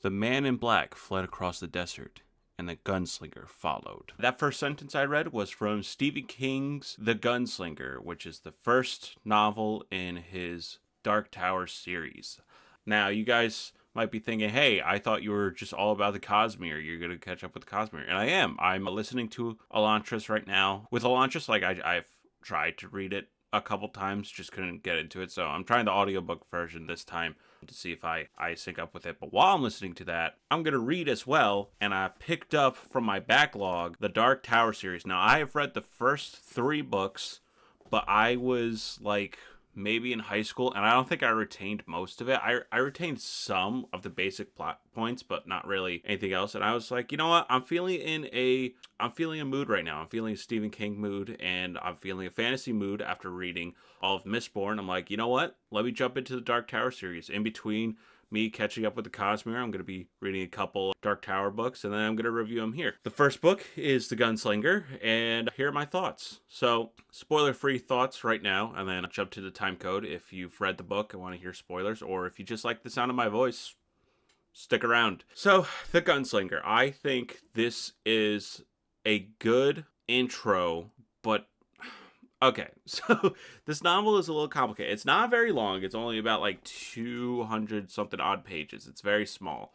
The man in black fled across the desert, and the gunslinger followed. That first sentence I read was from Stephen King's The Gunslinger, which is the first novel in his Dark Tower series. Now, you guys might be thinking, hey, I thought you were just all about the Cosmere. You're going to catch up with the Cosmere. And I am. I'm listening to Elantris right now. With Elantris, like, I've tried to read it a couple times, just couldn't get into it. So I'm trying the audiobook version this time to see if I sync up with it. But while I'm listening to that, I'm going to read as well. And I picked up from my backlog the Dark Tower series. Now, I have read the first 3 books, but I was like maybe in high school, and I don't think I retained most of it. I retained some of the basic plot points, but not really anything else. And I was like, you know what? I'm feeling a mood right now. I'm feeling a Stephen King mood, and I'm feeling a fantasy mood after reading all of Mistborn. I'm like, you know what? Let me jump into the Dark Tower series. In between me catching up with the Cosmere, I'm going to be reading a couple Dark Tower books, and then I'm going to review them here. The first book is The Gunslinger, and here are my thoughts. So, spoiler-free thoughts right now, and then I'll jump to the time code if you've read the book and want to hear spoilers, or if you just like the sound of my voice, stick around. So, The Gunslinger. I think this is a good intro, but okay, so this novel is a little complicated. It's not very long. It's only about like 200 something odd pages. It's very small.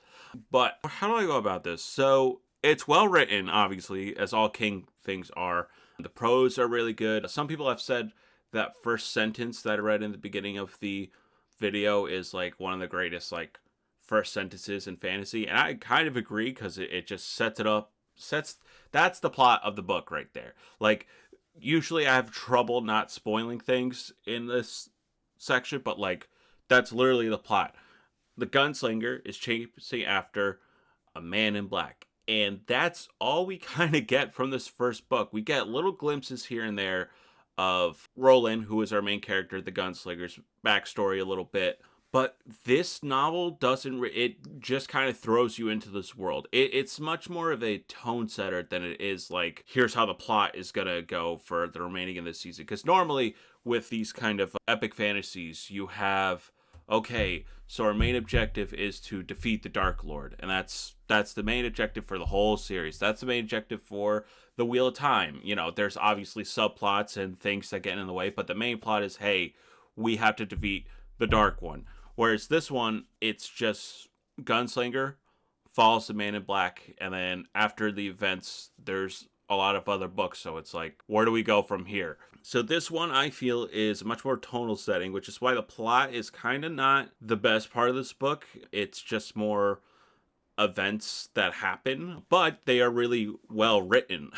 But how do I go about this? So it's well written, obviously, as all King things are. The prose are really good. Some people have said that first sentence that I read in the beginning of the video is like one of the greatest like first sentences in fantasy. And I kind of agree, because it just sets it up. That's the plot of the book right there. Like, usually I have trouble not spoiling things in this section, but like, that's literally the plot. The gunslinger is chasing after a man in black, and that's all we kind of get from this first book. We get little glimpses here and there of Roland, who is our main character, the gunslinger's backstory a little bit. But this novel doesn't, it just kind of throws you into this world. It's much more of a tone setter than it is like, here's how the plot is going to go for the remaining of this season. Because normally with these kind of epic fantasies, you have, okay, so our main objective is to defeat the Dark Lord. And that's the main objective for the whole series. That's the main objective for the Wheel of Time. You know, there's obviously subplots and things that get in the way, but the main plot is, hey, we have to defeat the Dark One. Whereas this one, it's just Gunslinger follows the man in black, and then after the events, there's a lot of other books, so it's like, where do we go from here? So this one, I feel, is a much more tonal setting, which is why the plot is kind of not the best part of this book. It's just more events that happen, but they are really well written.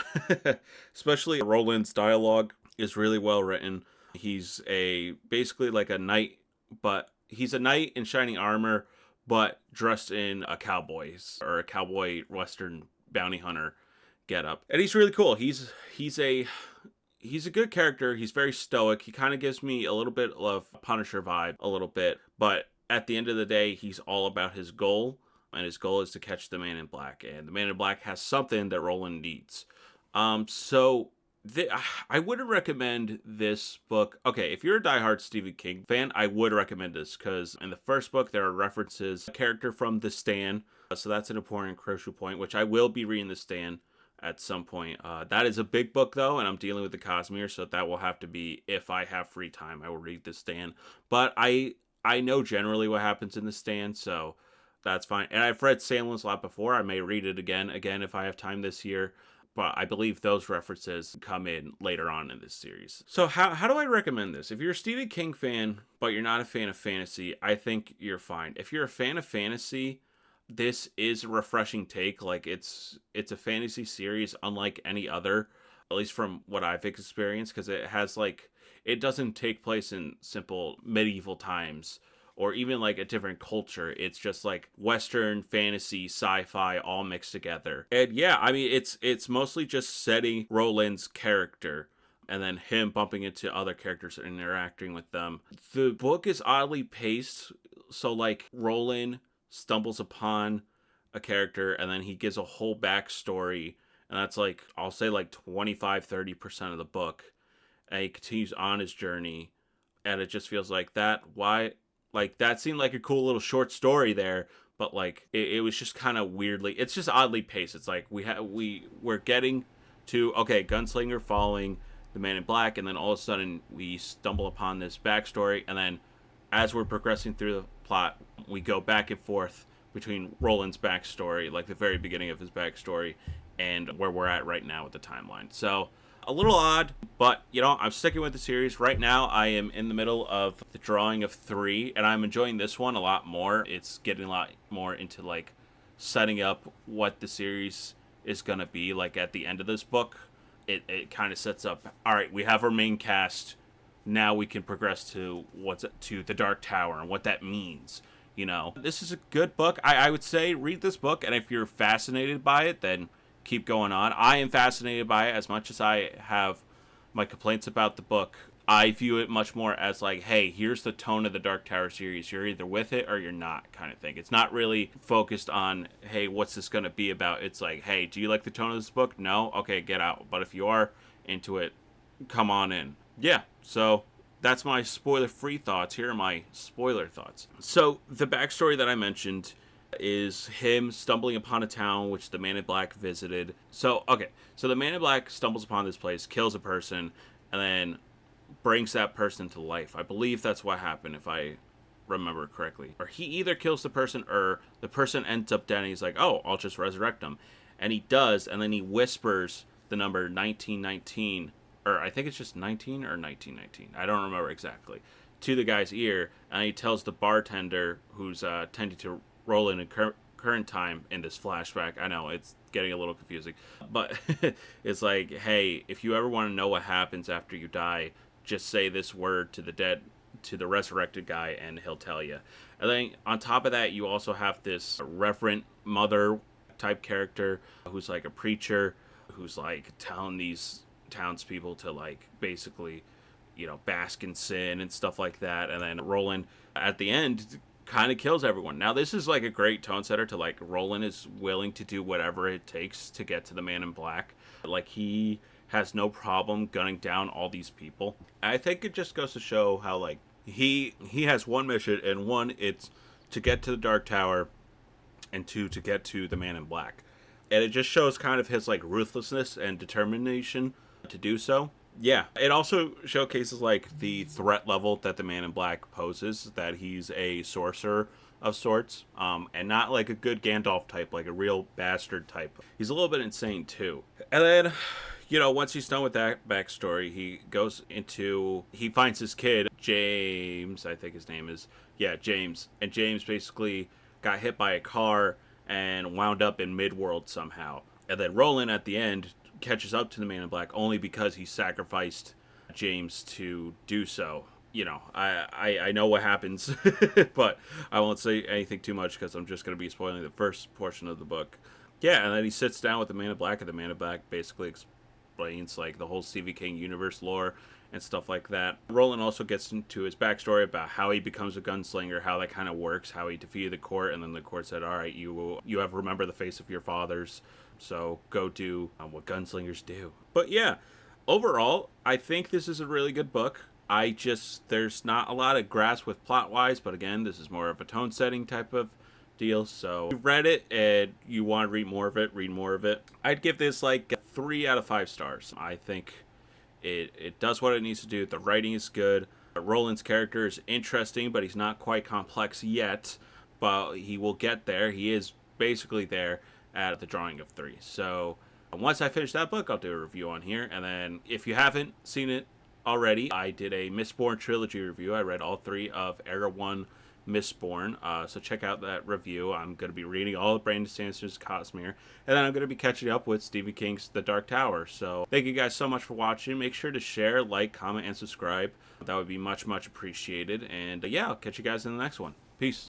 Especially Roland's dialogue is really well written. He's basically like a knight, but he's a knight in shining armor, but dressed in a cowboy western bounty hunter getup. And he's really cool. He's a good character. He's very stoic. He kind of gives me a little bit of Punisher vibe, a little bit. But at the end of the day, he's all about his goal, and his goal is to catch the man in black. And the man in black has something that Roland needs. I wouldn't recommend this book. Okay, if you're a diehard Stephen King fan, I would recommend this, because in the first book, there are references to a character from The Stand. So that's an important crucial point, which I will be reading The Stand at some point. That is a big book, though, and I'm dealing with the Cosmere, so that will have to be, if I have free time, I will read The Stand. But I know generally what happens in The Stand, so that's fine. And I've read Salem's Lot before. I may read it again if I have time this year. But I believe those references come in later on in this series. So how do I recommend this? If you're a Stephen King fan, but you're not a fan of fantasy, I think you're fine. If you're a fan of fantasy, this is a refreshing take. Like, it's a fantasy series unlike any other, at least from what I've experienced, because it doesn't take place in simple medieval times or even like a different culture. It's just like Western fantasy, sci-fi all mixed together. And yeah, I mean, it's mostly just setting Roland's character and then him bumping into other characters and interacting with them. The book is oddly paced, so like Roland stumbles upon a character and then he gives a whole backstory, and that's like, I'll say like 25-30% of the book, and he continues on his journey, and it just feels like that. Why? Like, that seemed like a cool little short story there, but like it was just kind of weirdly, it's just oddly paced. It's like we're getting to, okay, Gunslinger following the Man in Black, and then all of a sudden we stumble upon this backstory, and then as we're progressing through the plot, we go back and forth between Roland's backstory, like the very beginning of his backstory, and where we're at right now with the timeline. So a little odd, but I'm sticking with the series. Right now I am in the middle of the drawing of 3, and I'm enjoying this one a lot more. It's getting a lot more into like setting up what the series is gonna be like at the end of this book. It kind of sets up, all right, we have our main cast, now we can progress to the Dark Tower and what that means. This is a good book. I would say read this book, and if you're fascinated by it, then keep going on. I am fascinated by it. As much as I have my complaints about the book, I view it much more as like, hey, here's the tone of the Dark Tower series. You're either with it or you're not, kind of thing. It's not really focused on, hey, what's this going to be about? It's like, hey, do you like the tone of this book? No? Okay, get out. But if you are into it, come on in. Yeah, so that's my spoiler-free thoughts. Here are my spoiler thoughts. So the backstory that I mentioned is him stumbling upon a town which the Man in Black visited. So the Man in Black stumbles upon this place, kills a person, and then brings that person to life. I believe that's what happened, if I remember correctly. Or he either kills the person, or the person ends up dead, and he's like, oh, I'll just resurrect him. And he does, and then he whispers the number 1919, or I think it's just 19 or 1919. I don't remember exactly. To the guy's ear, and he tells the bartender who's tending to Roland in current time in this flashback. I know it's getting a little confusing, but it's like, hey, if you ever want to know what happens after you die, just say this word to the resurrected guy, and he'll tell you. And then on top of that, you also have this Reverend Mother type character who's like a preacher, who's like telling these townspeople to like basically, bask in sin and stuff like that. And then Roland at the end kind of kills everyone. Now this is like a great tone setter to like, Roland is willing to do whatever it takes to get to the Man in Black. Like, he has no problem gunning down all these people. I think it just goes to show how like he has one mission, and one, it's to get to the Dark Tower, and 2, to get to the Man in Black. And it just shows kind of his like ruthlessness and determination to do so. Yeah, it also showcases like the threat level that the Man in Black poses, that he's a sorcerer of sorts, and not like a good Gandalf type, like a real bastard type. He's a little bit insane too. And then, once he's done with that backstory, he finds his kid, James, I think his name is, yeah, James. And James basically got hit by a car and wound up in Midworld somehow. And then Roland at the end catches up to the Man in Black only because he sacrificed James to do so. I know what happens, but I won't say anything too much because I'm just going to be spoiling the first portion of the book. Yeah, and then he sits down with the Man in Black, and the Man in Black basically explains like the whole Stephen King universe lore and stuff like that. Roland also gets into his backstory about how he becomes a gunslinger, how that kind of works, how he defeated the court, and then the court said, all right, you have remember the face of your fathers, so go do what gunslingers do. But yeah, overall, I think this is a really good book. There's not a lot of grasp with plot-wise, but again, this is more of a tone-setting type of deal, so if you read it and you want to read more of it. I'd give this like 3 out of 5 stars. I think it does what it needs to do. The writing is good. Roland's character is interesting, but he's not quite complex yet, but he will get there. He is basically there at the drawing of 3. So once I finish that book, I'll do a review on here. And then if you haven't seen it already, I did a Mistborn trilogy review. I read all 3 of Era 1 Mistborn, so check out that review. I'm going to be reading all of Brandon Sanderson's Cosmere, and then I'm going to be catching up with Stephen King's The Dark Tower. So thank you guys so much for watching. Make sure to share, like, comment, and subscribe. That would be much, much appreciated. And yeah, I'll catch you guys in the next one. Peace.